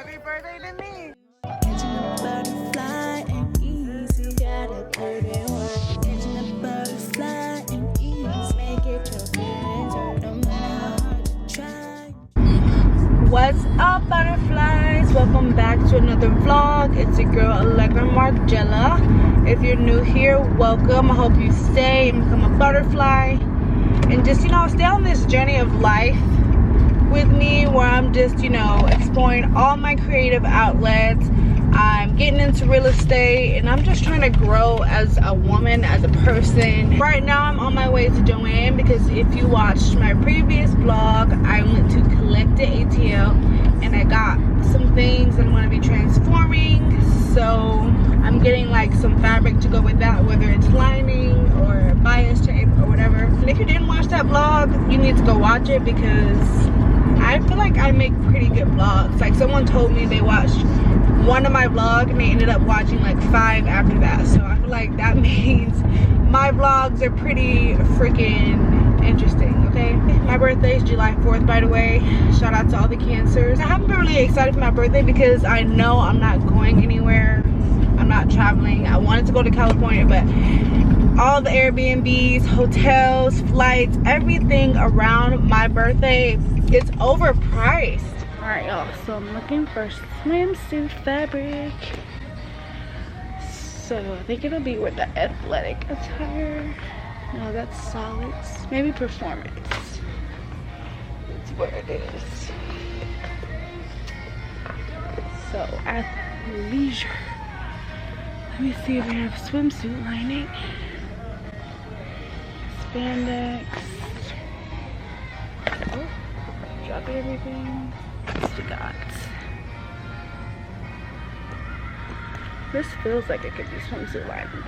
Happy birthday to me. Catching a butterfly ain't easy. Gotta put in work. Catching a butterfly ain't easy. Make it your feelings hurt. No matter how hard you try. What's up, butterflies? Welcome back to another vlog. It's your girl Allegra Margella. If you're new here, welcome. I hope you stay and become a butterfly and just, stay on this journey of life with me, where I'm just, exploring all my creative outlets. I'm getting into real estate and I'm just trying to grow as a woman, as a person. Right now I'm on my way to Joanne because if you watched my previous vlog, I went to collect the ATL and I got some things I'm going to be transforming. So I'm getting like some fabric to go with that, whether it's lining or bias tape or whatever. And if you didn't watch that vlog, you need to go watch it because I feel like I make pretty good vlogs. Like someone told me they watched one of my vlogs and they ended up watching like 5 after that. So I feel like that means my vlogs are pretty freaking interesting, okay? My birthday is July 4th, by the way. Shout out to all the Cancers. I haven't been really excited for my birthday because I know I'm not going anywhere. I'm not traveling. I wanted to go to California, but all the Airbnbs, hotels, flights, everything around my birthday, it's overpriced. All right, y'all, so I'm looking for swimsuit fabric. So I think it'll be with the athletic attire. No, that's solids. Maybe performance. That's where it is. So athleisure. Let me see if we have swimsuit lining. Spandex. Oh, drop everything. What we got? This feels like it could be swimsuit lining.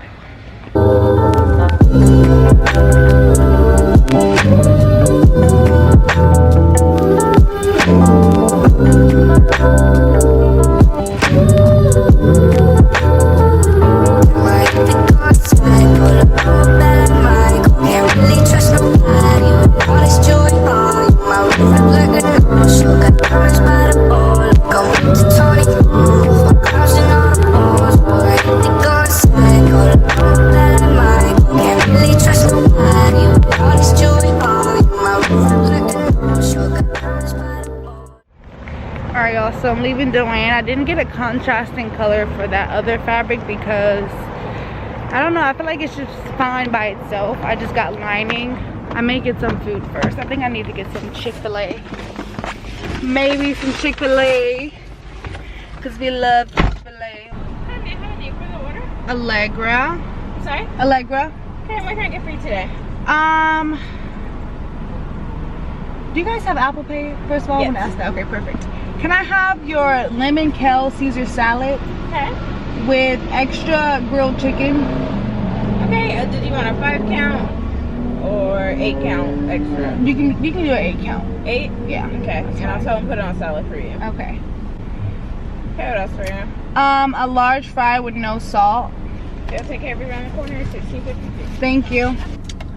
Alright, y'all, so I'm leaving Joanne. I didn't get a contrasting color for that other fabric because I don't know, I feel like it's just fine by itself. I just got lining. I may get some food first. I think I need to get some Chick-fil-A. Maybe some Chick-fil-A because we love Chick-fil-A. How do you for the order? Allegra. Sorry? Allegra. Okay, what can I get for you today? Do you guys have Apple Pay? First of all, Yes. I'm gonna ask that. Okay, perfect. Can I have your lemon kale Caesar salad Okay. with extra grilled chicken? Okay, did you want a 5 count or 8 count extra? You can do an 8 count. 8? Yeah. Okay, and I'll tell them put it on salad for you. Okay. Okay, what else for you? A large fry with no salt. They'll take care of you around the corner, 16.56. Thank you.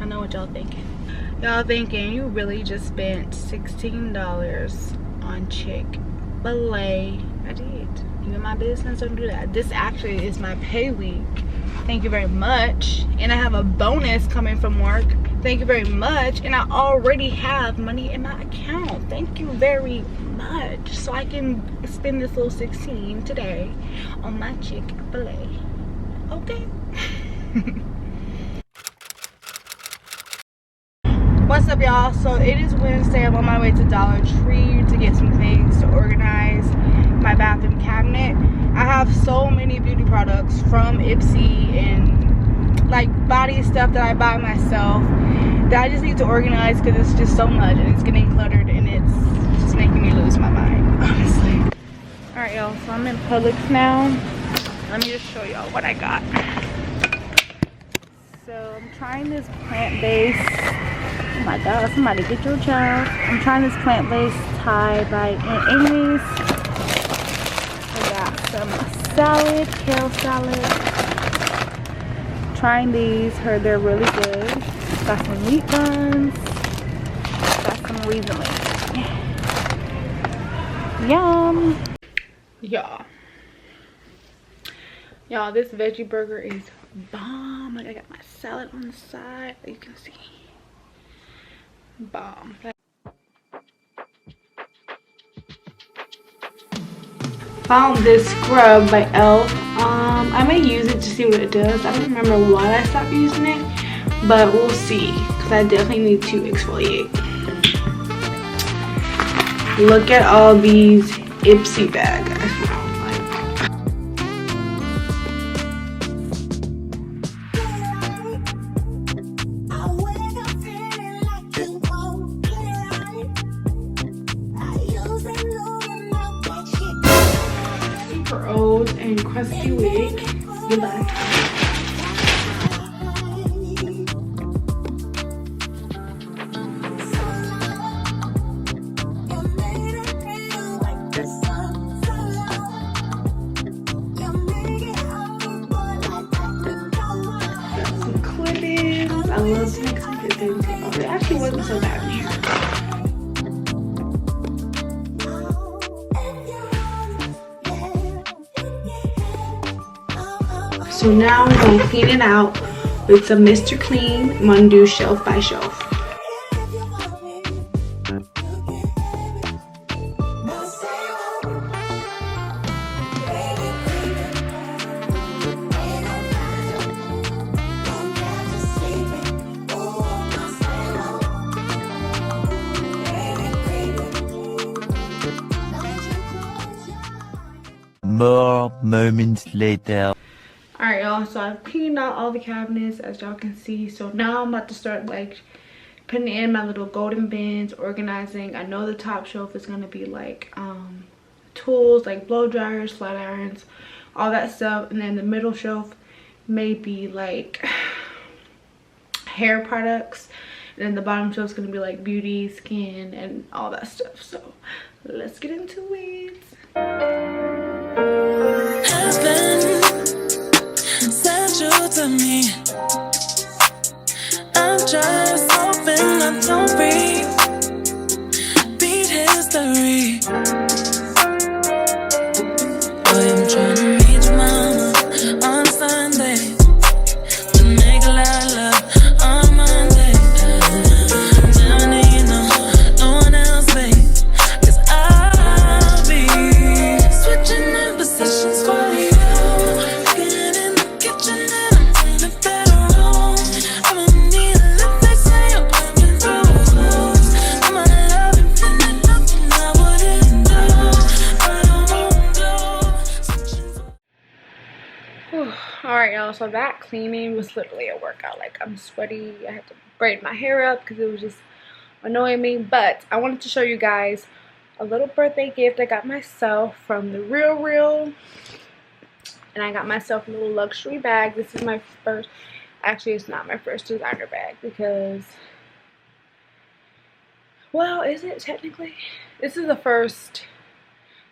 I know what y'all thinking. Y'all thinking you really just spent $16 on Chick-fil-A. I did. You in my business, don't do that. This actually is my pay week. Thank you very much. And I have a bonus coming from work. Thank you very much. And I already have money in my account. Thank you very much. So I can spend this little 16 today on my Chick-fil-A. Okay. What's up, y'all? So it is Wednesday. I'm on my way to Dollar Tree to get some things to organize my bathroom cabinet. I have so many beauty products from Ipsy and like body stuff that I buy myself that I just need to organize because it's just so much and it's getting cluttered and it's just making me lose my mind, honestly. All right, y'all, so I'm in Publix now. Let me just show y'all what I got. So I'm trying this plant-based, oh my god, somebody get your child. I'm trying this plant-based Thai by Amy's. I got some salad, kale salad. Trying these, heard they're really good. Got some meat buns. Got some Riesling. Yum. Y'all, this veggie burger is bomb. Like, I got my salad on the side, you can see. Bomb. Found this scrub by elf. I may use it to see what it does. I don't remember why I stopped using it, but we'll see, because I definitely need to exfoliate. Look at all these Ipsy bags. Super old and crusty wig. Goodbye. I love to make some good things. It actually wasn't so bad in here. So now I'm going to clean it out with some Mr. Clean. I'm going to do shelf by shelf. More moments later. Alright, y'all, so I've cleaned out all the cabinets, as y'all can see. So now I'm about to start like putting in my little golden bins, organizing. I know the top shelf is going to be like tools like blow dryers, flat irons, all that stuff. And then the middle shelf may be like hair products. And then the bottom shelf is going to be like beauty, skin, and all that stuff. So let's get into it. Has been central to me. I'm just hoping I don't beat history. I am trying to reach mama on Sunday to make a lot of love on Monday. Now you know no one else, babe, 'cause I'll be switching in positions for you. Getting in the kitchen and I'm in a better room. I'ma need a lip they say I'm coming through close. I'ma love it, then it nothing I wouldn't do. I won't do. Alright, y'all, so that cleaning was literally a workout. Like, I'm sweaty. I had to braid my hair up because it was just annoying me. But I wanted to show you guys a little birthday gift I got myself from the Real. And I got myself a little luxury bag. This is my first, actually it's not my first designer bag because, well, is it technically? This is the first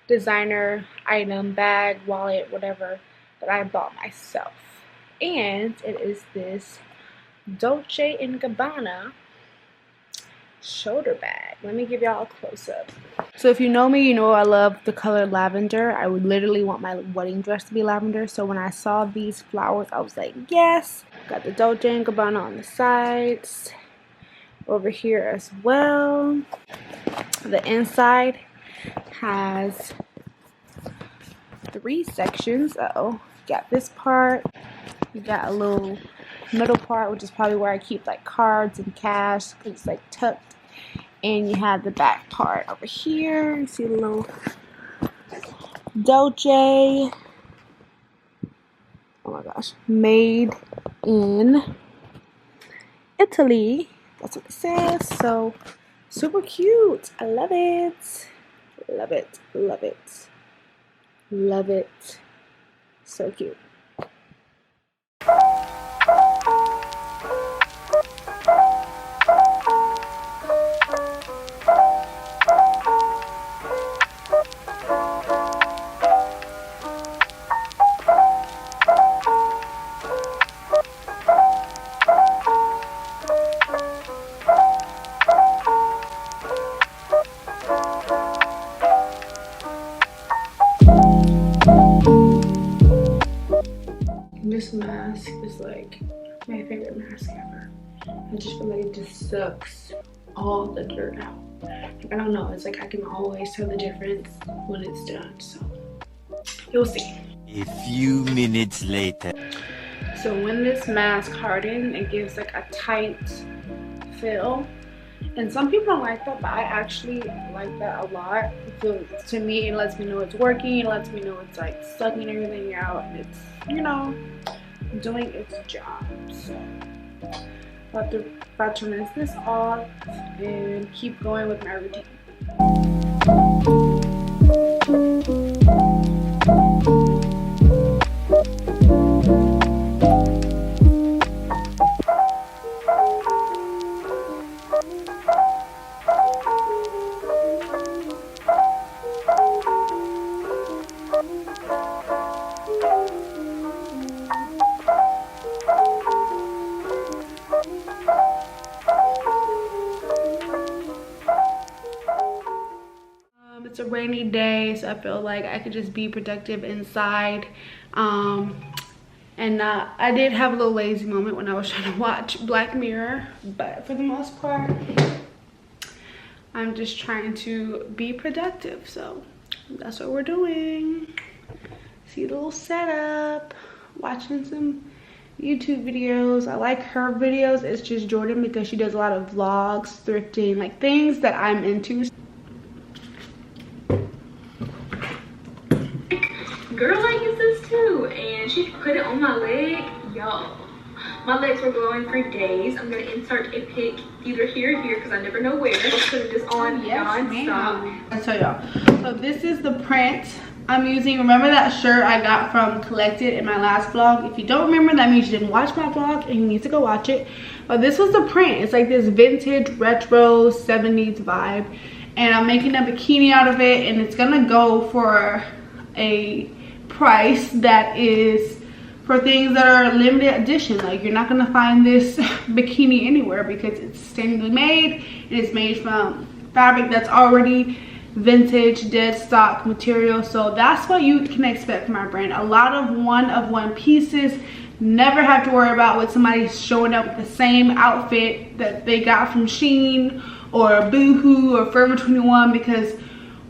designer item, bag, wallet, whatever, that I bought myself. And it is this Dolce & Gabbana shoulder bag. Let me give y'all a close-up. So if you know me, you know I love the color lavender. I would literally want my wedding dress to be lavender. So when I saw these flowers, I was like, yes. Got the Dolce & Gabbana on the sides. Over here as well. The inside has 3 sections. Uh-oh. Got this part. You got a little middle part, which is probably where I keep like cards and cash because it's like tucked. And you have the back part over here. You see the little Dolce. Oh my gosh. Made in Italy. That's what it says. So super cute. I love it. Love it. Love it. Love it. So cute. This mask is like my favorite mask ever. I just feel like it just sucks all the dirt out. Like, I don't know, it's like I can always tell the difference when it's done, so you'll see. A few minutes later. So when this mask hardens, it gives like a tight feel. And some people don't like that, but I actually like that a lot. So to me, it lets me know it's working. It lets me know it's like sucking everything out. And it's, you know, doing its job. So about to rinse this off and keep going with my routine. It's a rainy day, so I feel like I could just be productive inside. And I did have a little lazy moment when I was trying to watch Black Mirror, but for the most part, I'm just trying to be productive. So that's what we're doing. See the little setup, watching some YouTube videos. I like her videos. It's just Jordan because she does a lot of vlogs, thrifting, like things that I'm into. Girl, I use this too, and she put it on my leg. Y'all, my legs were glowing for days. I'm gonna insert a pic either here or here because I never know where. I'll put this on non-stop. I'll tell y'all. So this is the print I'm using. Remember that shirt I got from Collected in my last vlog? If you don't remember, that means you didn't watch my vlog and you need to go watch it. But this was the print. It's like this vintage retro 70s vibe, and I'm making a bikini out of it, and it's gonna go for a price that is for things that are limited edition. Like, you're not gonna find this bikini anywhere because it's sustainably made and it's made from fabric that's already vintage, dead stock material. So that's what you can expect from our brand. A lot of one pieces. Never have to worry about with somebody showing up with the same outfit that they got from Shein or Boohoo or Forever 21, because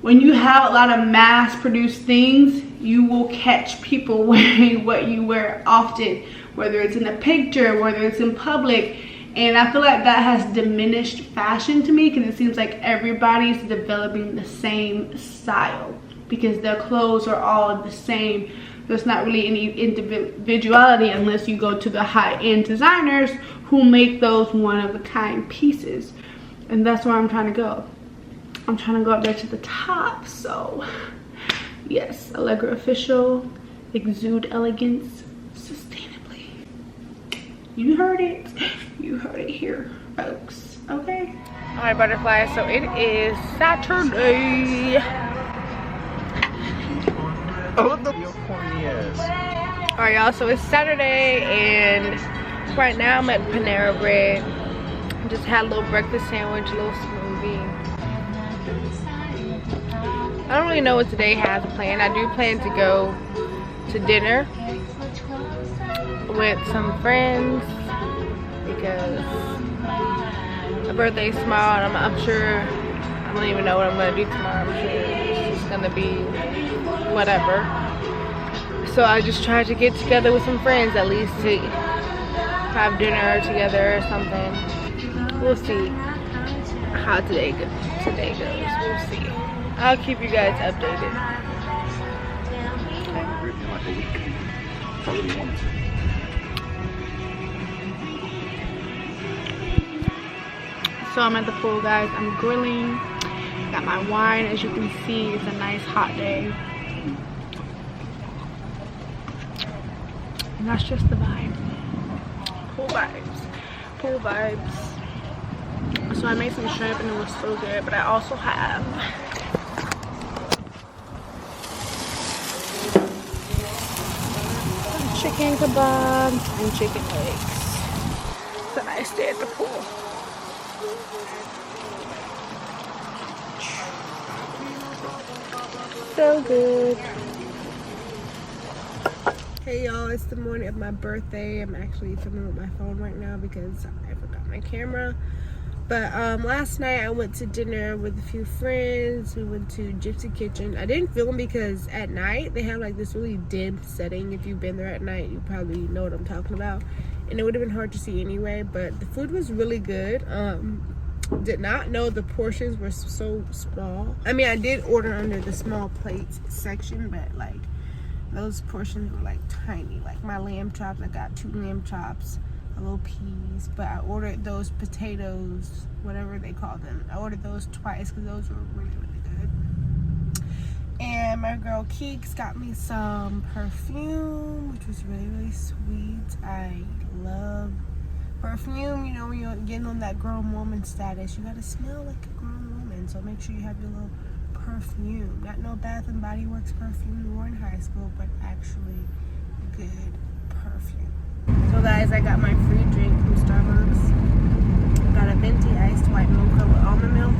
when you have a lot of mass-produced things, you will catch people wearing what you wear often, whether it's in a picture, whether it's in public. And I feel like that has diminished fashion to me, because it seems like everybody's developing the same style because their clothes are all the same. There's not really any individuality unless you go to the high-end designers who make those one-of-a-kind pieces. And that's where I'm trying to go. I'm trying to go up there to the top. So yes, Allegra Official, exude elegance sustainably. You heard it. You heard it here, folks. Okay. All right, butterflies. So it is Saturday. Oh, what the corny ass. All right, y'all. So it's Saturday, and right now I'm at Panera Bread. Just had a little breakfast sandwich, a little smoothie. I don't really know what today has planned. I do plan to go to dinner with some friends because my birthday's tomorrow, and I'm sure, I don't even know what I'm gonna do tomorrow. I'm sure it's just gonna be whatever. So I just tried to get together with some friends, at least to have dinner together or something. We'll see how today goes. We'll see. I'll keep you guys updated. So I'm at the pool, guys. I'm grilling. Got my wine. As you can see, it's a nice hot day. And that's just the vibe. Pool vibes. Pool vibes. So I made some shrimp and it was so good. But I also have chicken kebabs and chicken legs. It's a nice day at the pool. So good. Hey y'all, it's the morning of my birthday. I'm actually filming with my phone right now because I forgot my camera. But last night I went to dinner with a few friends. We went to Gypsy Kitchen. I didn't film because at night they have like this really dim setting. If you've been there at night, you probably know what I'm talking about. And it would have been hard to see anyway, but the food was really good. Did not know the portions were so small. I mean, I did order under the small plates section, but like those portions were like tiny. Like my lamb chops, I got 2 lamb chops, a little peas, but I ordered those potatoes, whatever they call them. I ordered those twice because those were really, really good. And my girl Keeks got me some perfume, which was really, really sweet. I love perfume. You know, when you're getting on that grown woman status, you gotta smell like a grown woman. So make sure you have your little perfume. Not no Bath and Body Works perfume you wore in high school, but actually good perfume. So guys, I got my free drink from Starbucks. Got a venti iced white mocha with almond milk.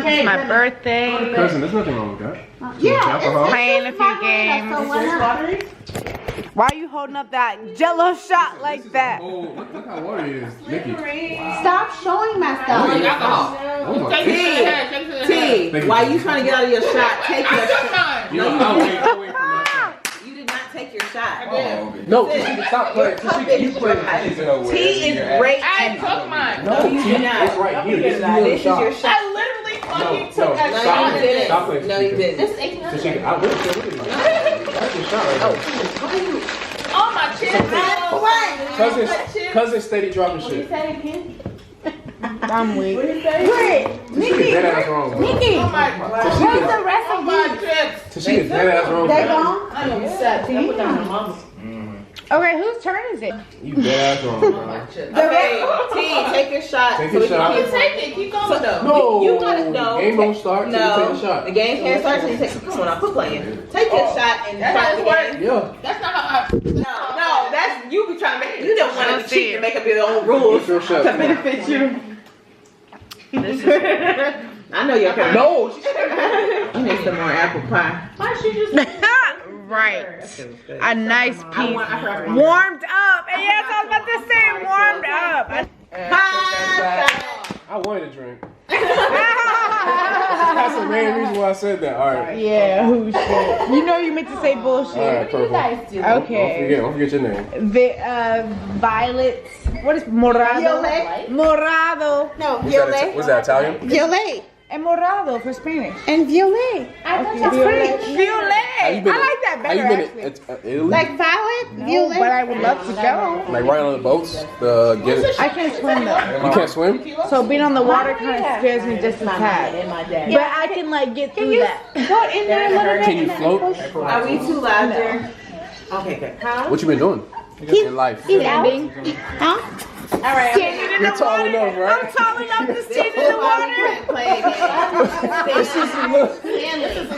It's my birthday. Cousin, there's nothing wrong with that. Playing a few games. Why are you holding up that Jello shot like that? Oh, look how watery it is. Nikki. Stop showing my stuff. Oh my goodness. T, why you trying to get out of your shot? Take your shot. You know, I'll wait for my shot. You did not take your shot. Oh, okay. No, stop playing. You play. T is great. I took mine. No, you did not. It's right here. This is your shot. I literally fucking took stop that playing. shot. Stop playing. No, you didn't. This is 1800. Tashika, I will still with it. That's your shot right there. Oh, my chin. Cousin steady dropping shit. I'm weak. Nikki, dead ass wrong. Bro. Nikki, Oh, my God. where's the rest of My these? chips. Tashika, dead ass wrong. They Bro. gone? I am upset. I put down my mom's. Okay, whose turn is it? You dead ass wrong, bro. Okay, T, take your shot. Take your shot. You take it. Keep going, though. No, You gotta know. the game don't start till you take a shot. The game can't start till you take. Come on, quit playing. Take your shot and That's start how the it game. Yeah. That's not how I... No, that's you be trying to make. You don't want to cheat and make up your own What's rules your shot? to benefit you. I know your parents. No. You need some more apple pie. Why she just... Right. A nice piece. Warmed up. And yes, I was about to say warmed up. I wanted a drink. That's the main reason why I said that. All right. Yeah, who shit. You know you meant to say bullshit. All right, perfect. Okay. Don't forget your name. Violet. What is morado? Violet. Morado. No, Was that Italian? Violet. And morado for Spanish. And violet. Violet. I like that better, actually. Italy? Like violet, No, but I would love to go. Like right on the boats? I can't swim though. You can't swim? So being on the water kind of scares me just a tad. But I can like get through that. Go in there a little bit. Can you float? Are we too loud there? Okay, good. What you been doing in life? Standing. Huh? All right. Standing in the You're tall water. enough, right? I'm tall enough to stand in the water.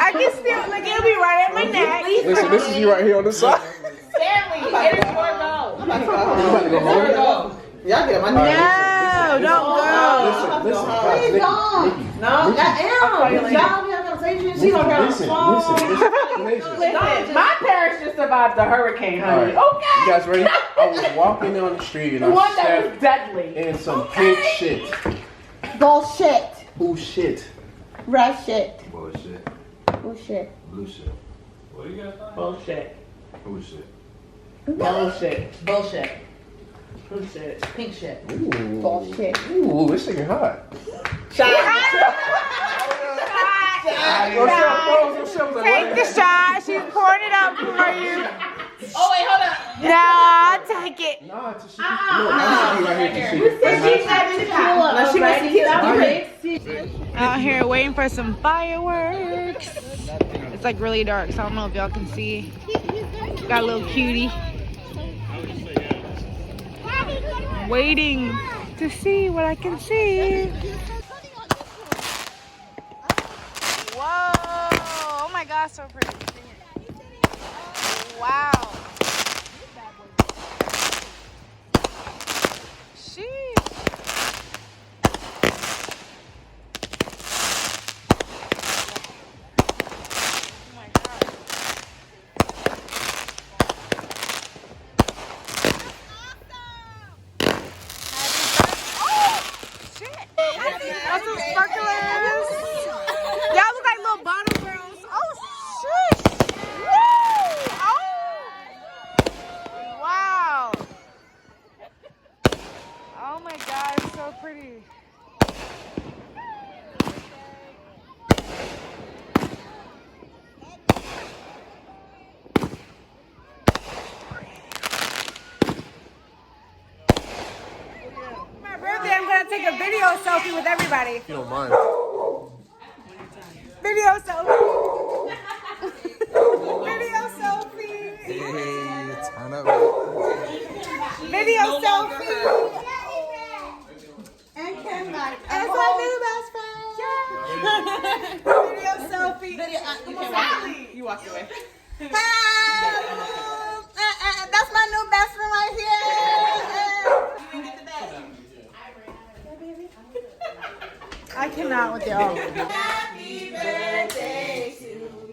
I can still, like, it'll be right at my neck. Listen, this is you right here on the side. Stanley, it is your go. You about to go home? Y'all get my No, don't go. Listen, guys, Nikki. No, goddamn. Y'all have conversation. She don't have a phone. Listen. My parents just survived the hurricane, honey. All right. Okay. You guys ready? I was walking down the street and I stepped deadly. in some pink shit. Bullshit. Ooh, shit. Red shit. Bullshit. Bullshit. Blue shit. What do you got? Bullshit. Blue shit. Yellow shit. Bullshit. Blue shit. Pink shit. Ooh. Bullshit. Ooh, this thing is hot. Take the shot. She's pouring it up for you. Oh, wait, hold up. No, I'll take it. Nah, Tashika. No, right here, Tashika. She said tequila. No, she wants tequila. Out here waiting for some fireworks. It's like really dark, so I don't know if y'all can see. Got a little cutie. Waiting to see what I can see. Whoa! Oh my gosh, so pretty. Wow. Sheesh. That's some sparklers. Y'all look like little bottle girls. Oh shit! Woo! Oh! Wow! Oh my god, it's so pretty. My birthday, I'm gonna take a video selfie with everybody. If you don't mind. Video selfie. Video selfie. Hey, turn up. Video selfie. And Ken like, That's my new best friend. Video selfie. you walked away. That's my new best friend right here. I cannot with y'all. Happy birthday to you.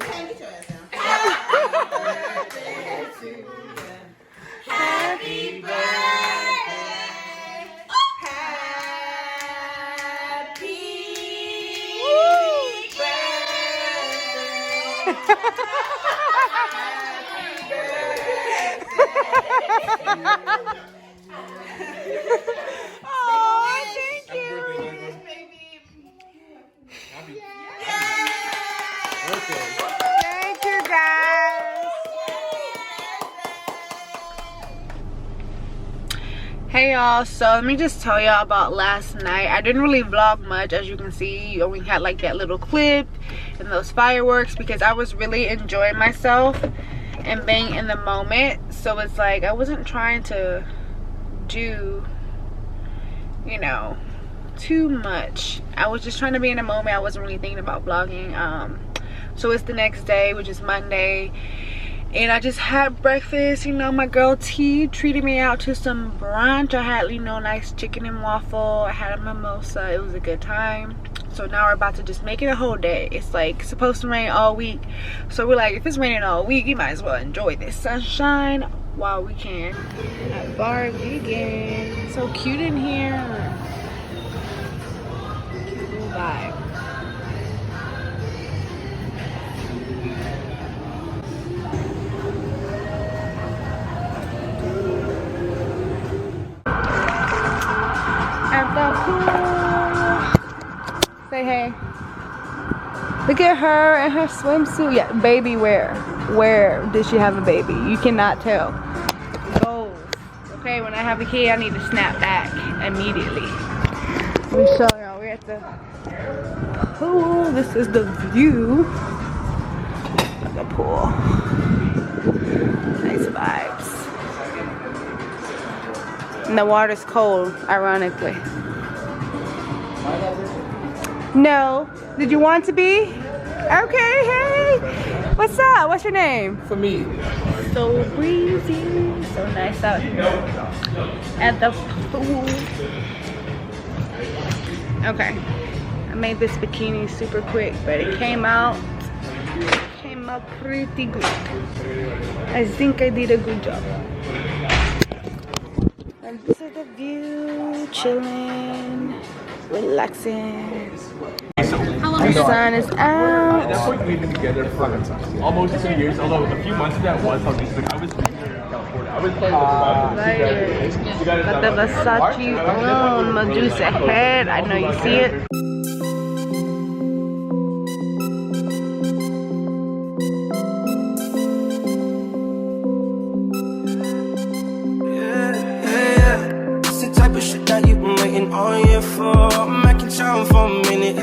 Happy birthday to you. Happy birthday. Happy Oh, thank you. Thank you, guys. Hey y'all, so let me just tell y'all about last night. I didn't really vlog much, as you can see. You only had like that little clip and those fireworks because I was really enjoying myself and being in the moment. So it's like I wasn't trying to do, you know, too much. I was just trying to be in the moment. I wasn't really thinking about vlogging. So it's the next day, which is Monday, and I just had breakfast. You know, my girl T treated me out to some brunch. I had, you know, nice chicken and waffle. I had a mimosa. It was a good time. So now we're about to just make it a whole day. It's like supposed to rain all week, so we're like, if it's raining all week, you might as well enjoy this sunshine while we can. At Bar Vegan, so cute in here. Cute little vibe. At the pool. Say hey. Look at her and her swimsuit. Yeah, baby wear. Where did she have a baby? You cannot tell. Goals. Okay, when I have a kid, I need to snap back immediately. Let me show y'all. We're at the pool. This is the view of the pool. Nice vibes. And the water's cold, ironically. No. Did you want to be? Okay, hey. What's up? What's your name? For me. So breezy. So nice out here at the pool. Okay. I made this bikini super quick, but it came out pretty good. I think I did a good job. And this is the view, chilling, relaxing. The sun is At that out. point, we've been together for almost 2 years, although a few months of that was how things like I was living in California. I was playing Got the Versace on Medusa head. I know you see it. It's the type of shit that you've been waiting all year for. I'm making time for a minute.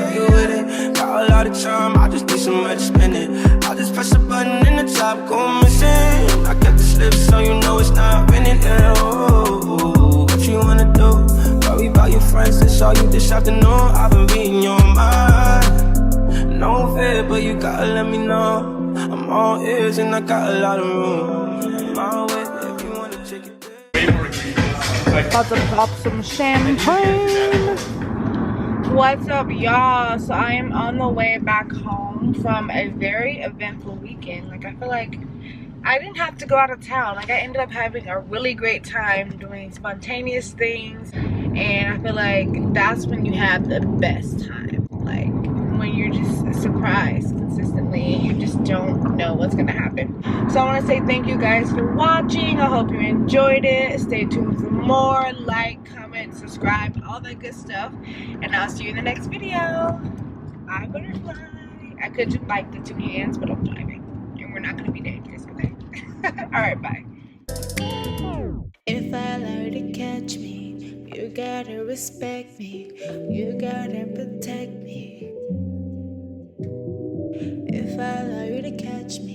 time, I just need somewhere to spend it. I'll just press a button in the top, go missing. I got the slip so you know it's not renting. Yeah, oh, what you wanna do? Worry about your friends, that's all you this afternoon. I've been reading your mind. No fear, but you gotta let me know. I'm all ears and I got a lot of room. My way, if you wanna take it there. About to pop some champagne. What's up, y'all? So I am on the way back home from a very eventful weekend. Like, I feel like I didn't have to go out of town. Like, I ended up having a really great time doing spontaneous things, and I feel like that's when you have the best time. Like, when you're just surprised consistently and you just don't know what's gonna happen. So I want to say thank you guys for watching. I hope you enjoyed it. Stay tuned for more. Like, comment, subscribe, all that good stuff, and I'll see you in the next video. Bye, butterfly. I could do like the 2 hands, but I'm driving and we're not gonna be dangerous, okay? All right, bye. If I allow you to catch me, you gotta respect me, you gotta protect me. If I allow you to catch me.